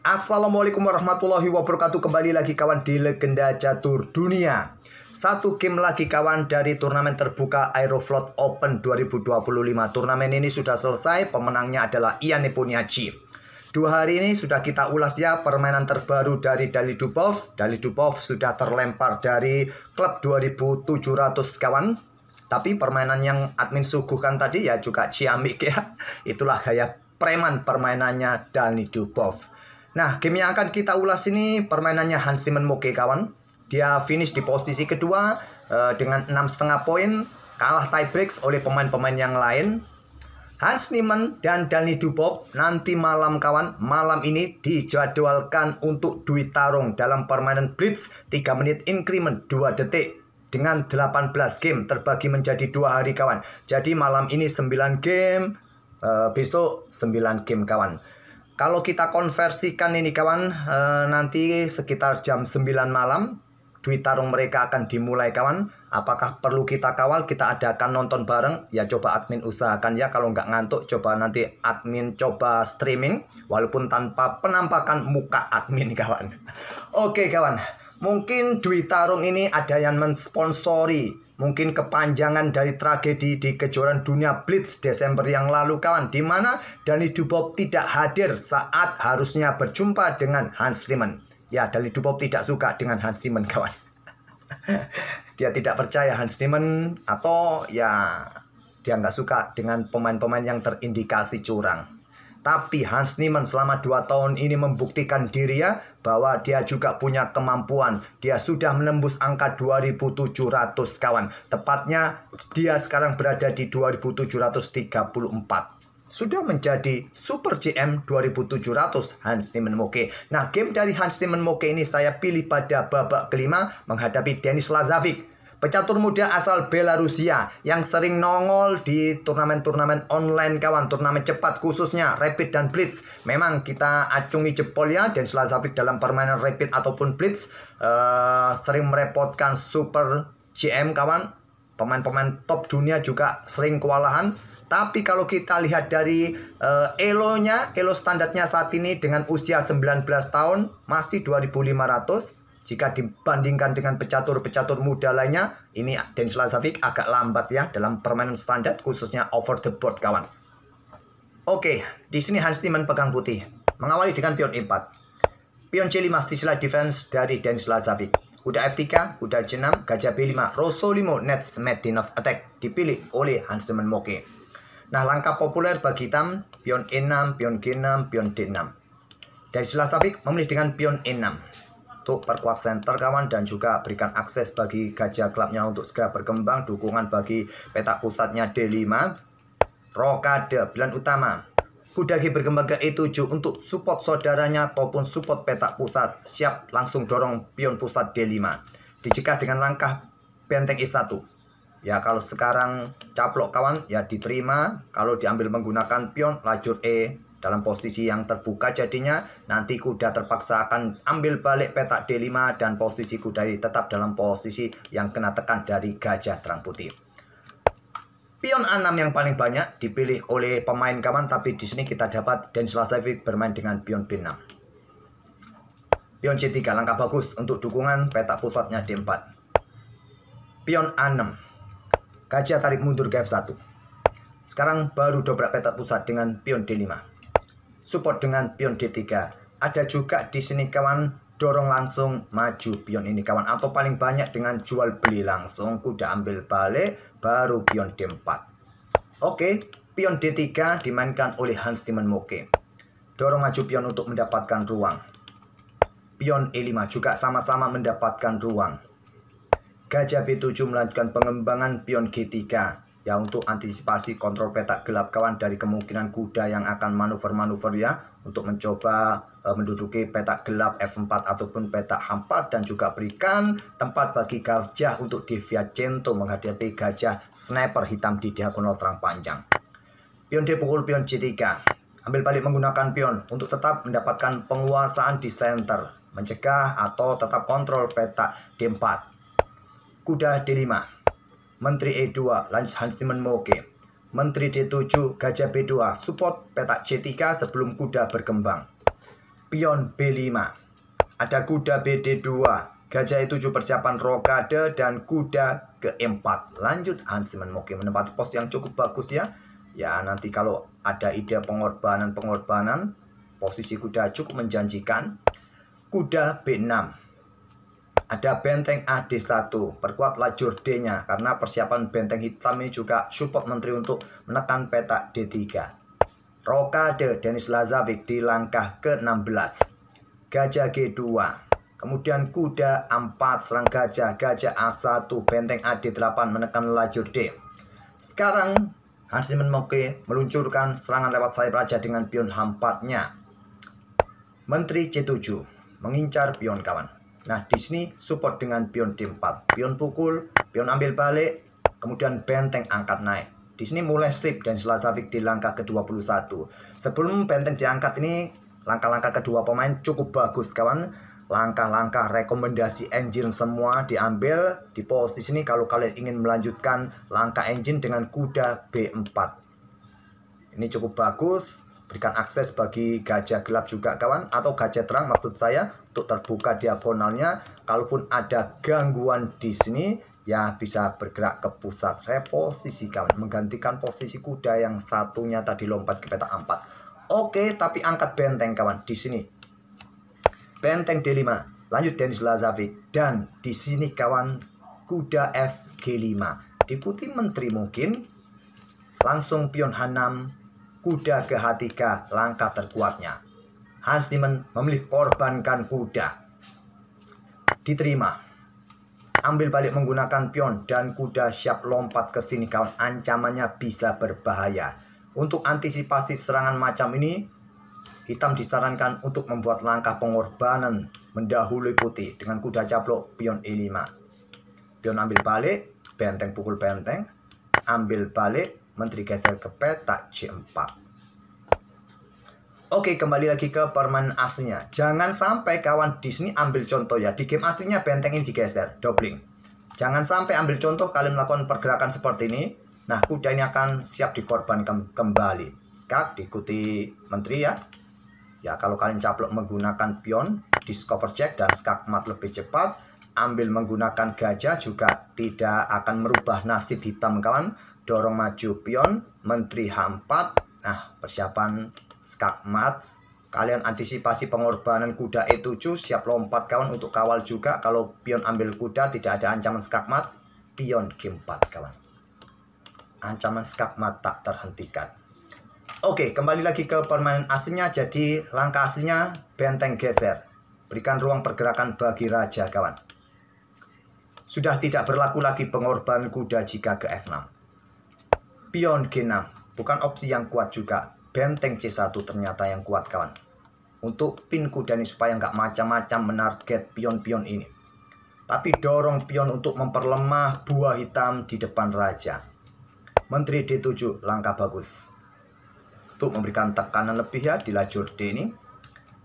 Assalamualaikum warahmatullahi wabarakatuh. Kembali lagi kawan di Legenda Catur Dunia. Satu game lagi kawan dari turnamen terbuka Aeroflot Open 2025. Turnamen ini sudah selesai. Pemenangnya adalah Ian Nepomniachtchi. 2 hari ini sudah kita ulas ya permainan terbaru dari Dali Dubov. Dali Dubov sudah terlempar dari klub 2700 kawan. Tapi permainan yang admin suguhkan tadi ya juga ciamik ya. Itulah gaya preman permainannya Dali Dubov. Nah, game yang akan kita ulas ini permainannya Hans Niemann Moke kawan. Dia finish di posisi kedua dengan 6,5 poin, kalah tie breaks oleh pemain-pemain yang lain. Hans Niemann dan Dali Dubov nanti malam kawan, malam ini dijadwalkan untuk duit tarung dalam permainan Blitz 3 menit increment 2 detik dengan 18 game terbagi menjadi 2 hari kawan. Jadi malam ini 9 game, besok 9 game kawan. Kalau kita konversikan ini kawan, nanti sekitar jam 9 malam duit tarung mereka akan dimulai kawan. Apakah perlu kita kawal? Kita adakan nonton bareng. Ya coba admin usahakan ya. Kalau nggak ngantuk coba nanti admin coba streaming. Walaupun tanpa penampakan muka admin kawan. Oke kawan. Mungkin duit tarung ini ada yang mensponsori. Mungkin kepanjangan dari tragedi di kejuaraan dunia Blitz Desember yang lalu kawan, di mana Dali Dubov tidak hadir saat harusnya berjumpa dengan Hans Niemann. Ya, Dali Dubov tidak suka dengan Hans Niemann kawan. Dia tidak percaya Hans Niemann, atau ya dia nggak suka dengan pemain-pemain yang terindikasi curang. Tapi Hans Niemann selama 2 tahun ini membuktikan diri ya, bahwa dia juga punya kemampuan. Dia sudah menembus angka 2700 kawan. Tepatnya dia sekarang berada di 2734. Sudah menjadi Super GM 2700 Hans Niemann Moke. Nah, game dari Hans Niemann Moke ini saya pilih pada babak kelima menghadapi Denis Lazavic. Pecatur muda asal Belarusia yang sering nongol di turnamen-turnamen online kawan, turnamen cepat khususnya Rapid dan Blitz. Memang kita acungi jempol ya, Denis Lazavic dalam permainan Rapid ataupun Blitz sering merepotkan Super GM kawan. Pemain-pemain top dunia juga sering kewalahan. Tapi kalau kita lihat dari elo standarnya saat ini dengan usia 19 tahun masih 2500. Jika dibandingkan dengan pecatur-pecatur muda lainnya, ini Denis Lazavic agak lambat ya dalam permainan standar khususnya over the board kawan. Oke, di sini Hans Niemann pegang putih, mengawali dengan pion E4. Pion C5 sisilah defense dari Denis Lazavic. Kuda F3, kuda C6, gajah B5, Rosso 5, next maiden of attack dipilih oleh Hans Niemann Moke. Nah, langkah populer bagi hitam, pion E6, pion G6, pion D6. Denis Lazavic memilih dengan pion E6. Untuk perkuat center kawan dan juga berikan akses bagi gajah klubnya untuk segera berkembang. Dukungan bagi petak pusatnya D5. Rokade pilihan utama. Kuda G berkembang ke E7 untuk support saudaranya ataupun support petak pusat. Siap langsung dorong pion pusat D5. Dicegah dengan langkah benteng E1. Ya kalau sekarang caplok kawan ya diterima. Kalau diambil menggunakan pion lajur E dalam posisi yang terbuka jadinya nanti kuda terpaksa akan ambil balik petak D5 dan posisi kuda tetap dalam posisi yang kena tekan dari gajah terang putih. Pion A6 yang paling banyak dipilih oleh pemain kawan, tapi di sini kita dapat Denis Lazavic bermain dengan pion B6. Pion C3 langkah bagus untuk dukungan petak pusatnya D4. Pion A6. Gajah tarik mundur ke F1. Sekarang baru dobrak petak pusat dengan pion D5. Support dengan pion D3. Ada juga di sini kawan dorong langsung maju pion ini kawan, atau paling banyak dengan jual beli langsung kuda ambil balik baru pion D4. Oke, pion D3 dimainkan oleh Hans Niemann Moke. Dorong maju pion untuk mendapatkan ruang. Pion E5 juga sama-sama mendapatkan ruang. Gajah B7 melanjutkan pengembangan pion G3. Ya untuk antisipasi kontrol petak gelap kawan dari kemungkinan kuda yang akan manuver-manuver ya untuk mencoba menduduki petak gelap F4 ataupun petak H4 dan juga berikan tempat bagi gajah untuk Deviacento menghadapi gajah sniper hitam di diagonal terang panjang. Pion D pukul pion C3. Ambil balik menggunakan pion untuk tetap mendapatkan penguasaan di center, mencegah atau tetap kontrol petak D4. Kuda D5. Menteri E2 lanjut Hans Niemann Moke. Menteri D7 gajah B2 support petak C3 sebelum kuda berkembang. pion B5. Ada kuda BD2, gajah E7 persiapan rokade, dan kuda ke-4. Lanjut, Hansiman Moke menempati pos yang cukup bagus ya. Ya, nanti kalau ada ide pengorbanan, posisi kuda cukup menjanjikan. Kuda B6. Ada benteng AD1, perkuat lajur D-nya karena persiapan benteng hitam ini juga support menteri untuk menekan petak D3. Rokade Denis Lazavic di langkah ke-16. Gajah G2. Kemudian kuda 4 serang gajah, gajah A1, benteng AD8 menekan lajur D. Sekarang Hansiman Moke meluncurkan serangan lewat sayap raja dengan pion H4-nya. Menteri C7 mengincar pion kawan. Nah, di sini support dengan pion D4, pion pukul, pion ambil balik, kemudian benteng angkat naik. Di sini mulai strip dan Lazavic di langkah ke-21. Sebelum benteng diangkat ini, langkah-langkah kedua pemain cukup bagus kawan. Langkah-langkah rekomendasi engine semua diambil di posisi ini kalau kalian ingin melanjutkan langkah engine dengan kuda B4. Ini cukup bagus, berikan akses bagi gajah gelap juga kawan, atau gajah terang maksud saya, untuk terbuka diagonalnya. Kalaupun ada gangguan di sini, ya bisa bergerak ke pusat reposisi kawan, menggantikan posisi kuda yang satunya tadi lompat ke petak 4. Oke, tapi angkat benteng kawan di sini. Benteng D5, lanjut Denis Lazavic, dan di sini kawan kuda FG5. Diikuti menteri mungkin, langsung pion H6, kuda ke H3, langkah terkuatnya. Hansiman memilih korbankan kuda. Diterima. Ambil balik menggunakan pion dan kuda siap lompat ke sini kawan. Ancamannya bisa berbahaya. Untuk antisipasi serangan macam ini, hitam disarankan untuk membuat langkah pengorbanan mendahului putih dengan kuda caplok pion E5. Pion ambil balik, benteng pukul benteng, ambil balik, menteri geser ke petak C4. Oke, kembali lagi ke permainan aslinya. Jangan sampai kawan di sini ambil contoh ya. Di game aslinya benteng ini digeser, doubling. Jangan sampai ambil contoh kalian melakukan pergerakan seperti ini. Nah, kuda ini akan siap dikorbankan kembali. Skak diikuti menteri ya. Ya, kalau kalian caplok menggunakan pion, discover check dan skak mat lebih cepat. Ambil menggunakan gajah juga tidak akan merubah nasib hitam kawan. Dorong maju pion, menteri H4. Nah, persiapan skakmat, kalian antisipasi pengorbanan kuda E7, siap lompat kawan untuk kawal juga. Kalau pion ambil kuda tidak ada ancaman skakmat, pion G4 kawan. Ancaman skakmat tak terhentikan. Oke, kembali lagi ke permainan aslinya. Jadi langkah aslinya benteng geser, berikan ruang pergerakan bagi raja kawan. Sudah tidak berlaku lagi pengorbanan kuda jika ke F6. Pion G6 bukan opsi yang kuat juga. Benteng C1 ternyata yang kuat kawan. Untuk pin kuda ini supaya nggak macam-macam menarget pion-pion ini. Tapi dorong pion untuk memperlemah buah hitam di depan raja. Menteri D7 langkah bagus. Untuk memberikan tekanan lebih ya di lajur D ini.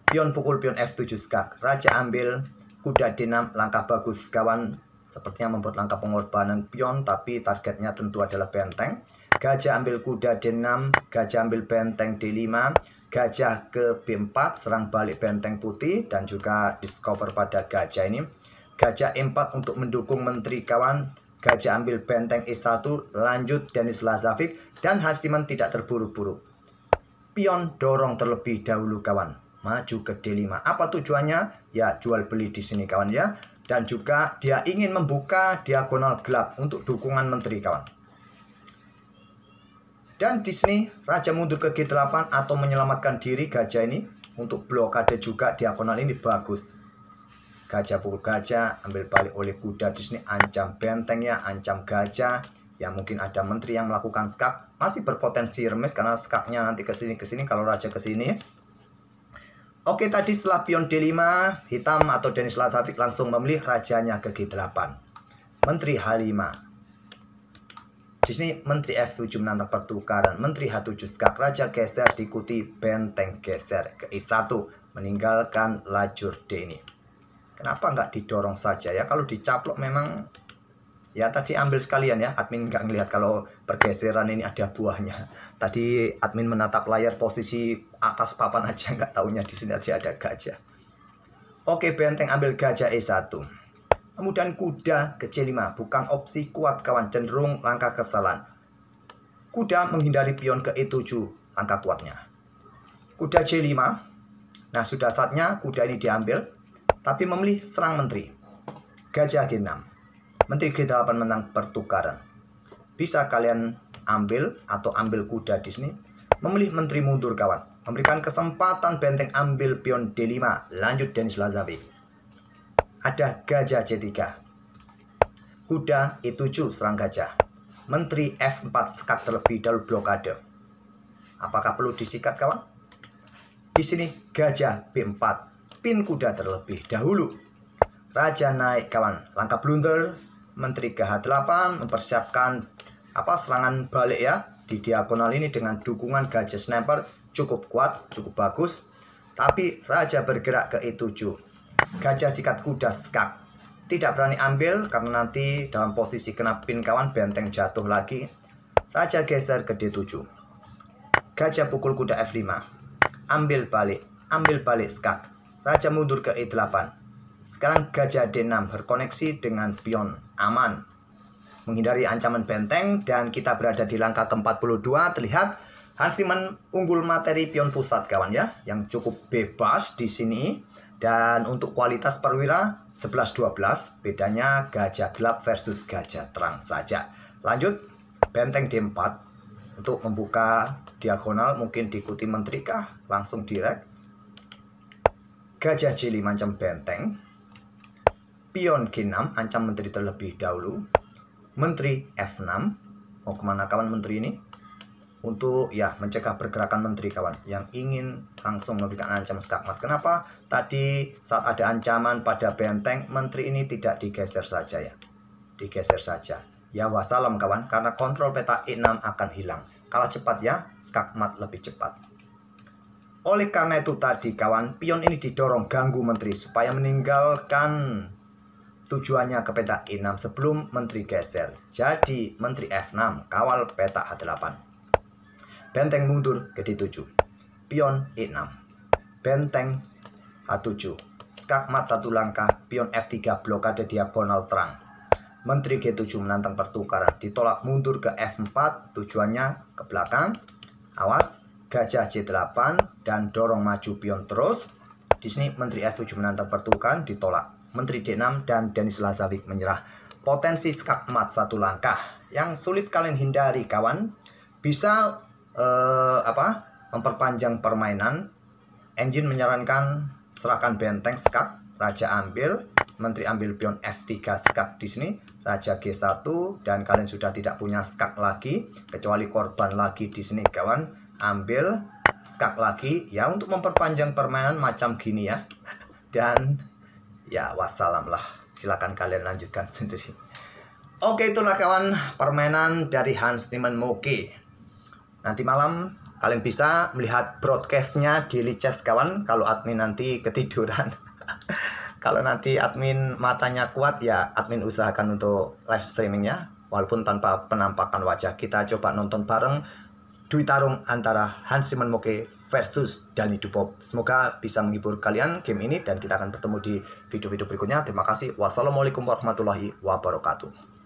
Pion pukul pion F7 skak. Raja ambil kuda D6 langkah bagus kawan. Sepertinya membuat langkah pengorbanan pion tapi targetnya tentu adalah benteng. Gajah ambil kuda D6, gajah ambil benteng D5, gajah ke B4, serang balik benteng putih, dan juga discover pada gajah ini. Gajah E4 untuk mendukung menteri kawan, gajah ambil benteng E1, lanjut Denis Lazavic, dan Hansiman tidak terburu-buru. Pion dorong terlebih dahulu kawan, maju ke D5. Apa tujuannya? Ya jual beli di sini kawan ya. Dan juga dia ingin membuka diagonal gelap untuk dukungan menteri kawan. Dan di sini raja mundur ke G8 atau menyelamatkan diri gajah ini. Untuk blokade juga diagonal ini bagus. Gajah pukul gajah, ambil balik oleh kuda di sini, ancam bentengnya, ancam gajah. Ya mungkin ada menteri yang melakukan skak, masih berpotensi remis karena skaknya nanti ke sini kalau raja ke sini. Oke, tadi setelah pion D5, hitam atau Denis Lazavic langsung memilih rajanya ke G8. Menteri H5. Di sini menteri F7 menantang pertukaran, menteri H7 skak, raja geser diikuti benteng geser ke E1, meninggalkan lajur D ini. Kenapa nggak didorong saja ya? Kalau dicaplok memang Ya tadi ambil sekalian ya, admin nggak ngelihat kalau pergeseran ini ada buahnya. Tadi admin menatap layar posisi atas papan aja, nggak taunya di sini aja ada gajah. Oke, benteng ambil gajah E1. Kemudian kuda ke C5, bukan opsi kuat kawan, cenderung langkah kesalahan. Kuda menghindari pion ke E7, langkah kuatnya. Kuda C5, nah sudah saatnya kuda ini diambil, tapi memilih serang menteri. Gajah G6. Menteri G8 menang pertukaran. Bisa kalian ambil atau ambil kuda di sini. Memilih menteri mundur kawan. Memberikan kesempatan benteng ambil pion D5. Lanjut Denis Lazarevic. Ada gajah C3. Kuda E7 serang gajah. Menteri F4 skak terlebih dahulu blokade. Apakah perlu disikat kawan? Di sini gajah B4. Pin kuda terlebih dahulu. Raja naik kawan. Langkah blunder. Menteri ke H8 mempersiapkan serangan balik ya di diagonal ini dengan dukungan gajah sniper cukup kuat, cukup bagus. Tapi raja bergerak ke E7. Gajah sikat kuda skak. Tidak berani ambil karena nanti dalam posisi kena pin kawan, benteng jatuh lagi. Raja geser ke D7. Gajah pukul kuda F5. Ambil balik skak. Raja mundur ke E8. Sekarang gajah D6 berkoneksi dengan pion aman. Menghindari ancaman benteng dan kita berada di langkah ke-42. Terlihat Hans Niemann unggul materi pion pusat kawan ya, yang cukup bebas di sini. Dan untuk kualitas perwira 11-12, bedanya gajah gelap versus gajah terang saja. Lanjut benteng D4 untuk membuka diagonal, mungkin diikuti menteri kah? Langsung direct. Gajah C5 ancam benteng. Pion G6 ancam menteri terlebih dahulu. Menteri F6. Mau kemana kawan menteri ini? Untuk ya mencegah pergerakan menteri kawan yang ingin langsung memberikan ancam skakmat. Kenapa? Tadi saat ada ancaman pada benteng, menteri ini tidak digeser saja ya. Digeser saja. Ya wassalam kawan, karena kontrol peta E6 akan hilang. Kalah cepat ya, skakmat lebih cepat. Oleh karena itu tadi kawan, pion ini didorong ganggu menteri supaya meninggalkan tujuannya ke peta E6 sebelum menteri geser. Jadi menteri F6 kawal peta H8. Benteng mundur ke D7. Pion E6. Benteng H7. Skakmat satu langkah. Pion F3 blokade diagonal terang. Menteri G7 menantang pertukaran. Ditolak mundur ke F4. Tujuannya ke belakang. Awas. Gajah C8 dan dorong maju pion terus. Di sini menteri F7 menantang pertukaran, ditolak. Menteri D6 dan Denis Lazarevic menyerah. Potensi skakmat satu langkah yang sulit kalian hindari kawan. Bisa memperpanjang permainan. Engine menyarankan serahkan benteng skak, raja ambil, menteri ambil pion F3 skak di sini, raja G1 dan kalian sudah tidak punya skak lagi kecuali korban lagi di sini kawan. Ambil skak lagi ya untuk memperpanjang permainan macam gini ya. Dan ya wassalam lah, silakan kalian lanjutkan sendiri. Oke, itulah kawan permainan dari Hans Niemann Moke. Nanti malam kalian bisa melihat broadcastnya di Lichess kawan, kalau admin nanti ketiduran. Kalau nanti admin matanya kuat ya admin usahakan untuk live streamingnya, walaupun tanpa penampakan wajah. Kita coba nonton bareng Dwi Tarung antara Hans Niemann Moke versus Dani Dupop. Semoga bisa menghibur kalian game ini dan kita akan bertemu di video-video berikutnya. Terima kasih. Wassalamualaikum warahmatullahi wabarakatuh.